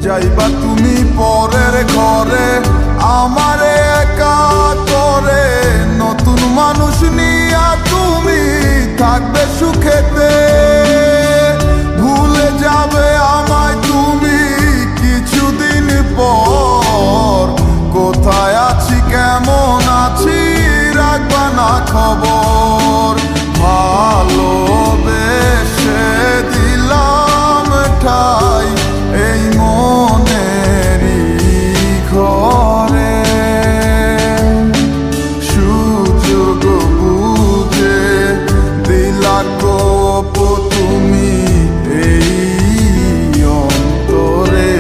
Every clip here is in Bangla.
যাইবা তুমি পরের ঘরে আমারে একা করে, নতুন মানুষ নিয়া তুমি থাকবে সুখেতে। ভুলে যাবে আমায় তুমি কিছুদিন পর, কোথায় আছি কেমন আছি রাখবা না খবর। ভালোবেসে দিলাম ঠাই এই মনেরই ঘরে, সুযোগ বুঝে দিলা গোপ তুমি এই অন্তরে।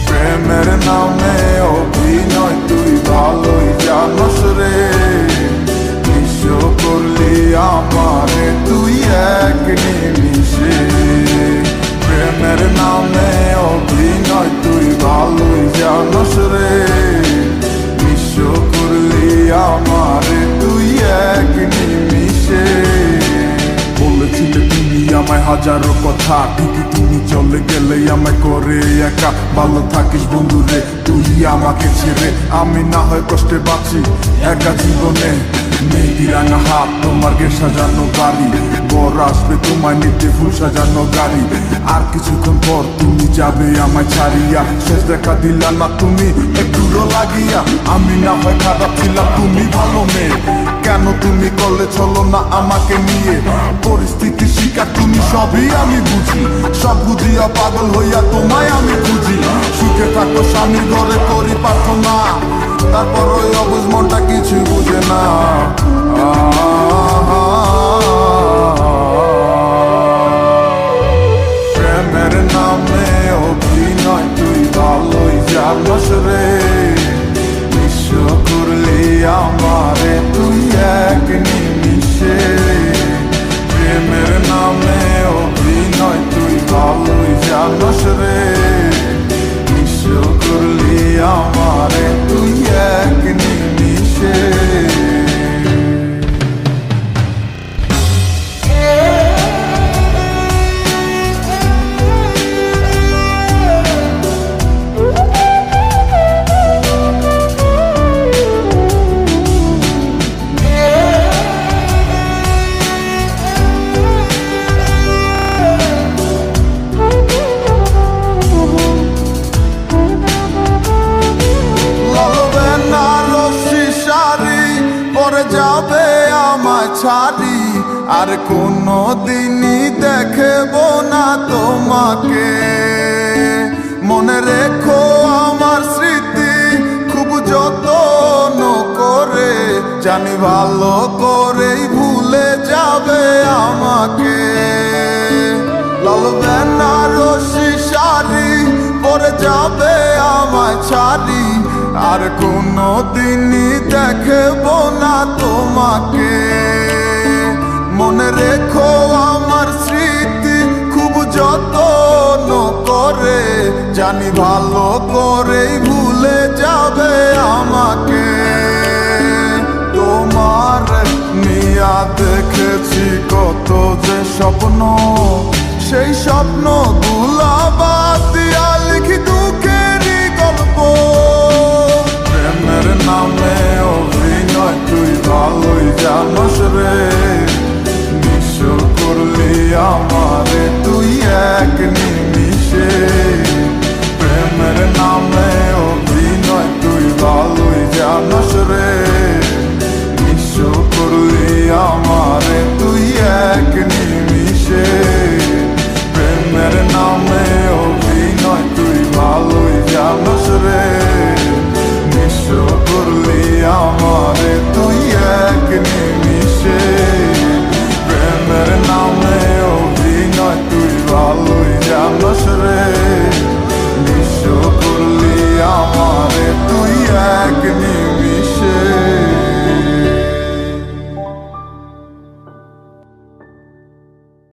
প্রেমের নামে অভিনয় তুই ভালোই জানস রে, নিঃস্ব করলি আমারে তুই এক নিমিষে। প্রেমের নামে অভিনয় তুই ভালোই জানস রে, নিঃস্ব করলি আমারে তুই এক নিমিষে। বলেছিলে তুমি আমায় হাজারো কথা, ঠিকই তুমি চলে গেলে আমায় করে একা। ভালো থাকিস বন্ধুরে তুই আমাকে ছেড়ে, আমি না হয় কষ্টে বাঁচি একা জীবনে। মেহেদি রাঙা হাত তোমার গে সাজানো গাড়ি, বর আসবে তোমায় নিতে ফুল সাজানো গাড়ি। আর কিছুক্ষণ পর তুমি যাবে আমায় ছাড়িয়া, শেষ দেখা দিলা না তুমি একটুরো লাগিয়া। আমি না হয় খারাপ ছিলাম তুমি ভালো মেয়ে, কেন তুমি করলে চলো না আমাকে নিয়ে। পরিস্থিতি শিকার তুমি সবই আমি বুঝি, সব বুঝিয়া পাগল হইয়া তোমায় আমি খুঁজি। সুখে থাকো স্বামীর ঘরে করি প্রার্থনা, তারপর ওই অবুঝ মনটা কিছু বুঝে না। প্রেমের নামে অভিনয় তুই ভালোই জানস রে, নিঃস্ব করলি আমারে তুই এক নিমিষে। প্রেমের নামে অভিনয় তুই ভালোই জানস রে, নিঃস্ব করলি আমারে তুই এক নিমিষে। যাবে আমায় ছাড়ি আর কোনো দিনই দেখব না তোমাকে। মনে রেখো আমার স্মৃতি খুব যত্ন করে, জানি ভালো করেই ভুলে যাবে আমাকে। লাল বেনারসি শাড়ি পরে যাবে আমায় ছাড়ি আর কোনো দিনই দেখব না তোমাকে। মনে রেখো আমার স্মৃতি খুব যত্ন করে, জানি ভালো করেই ভুলে যাবে আমাকে। তোমার নিয়া দেখেছি কত যে স্বপ্ন, সেই স্বপ্ন গুলা বাদ দিয়া লিখি দুঃখেরই গল্প। প্রেমের নামে অভিনয় তুই ভালোই জানস রে, নিঃস্ব করলি আমার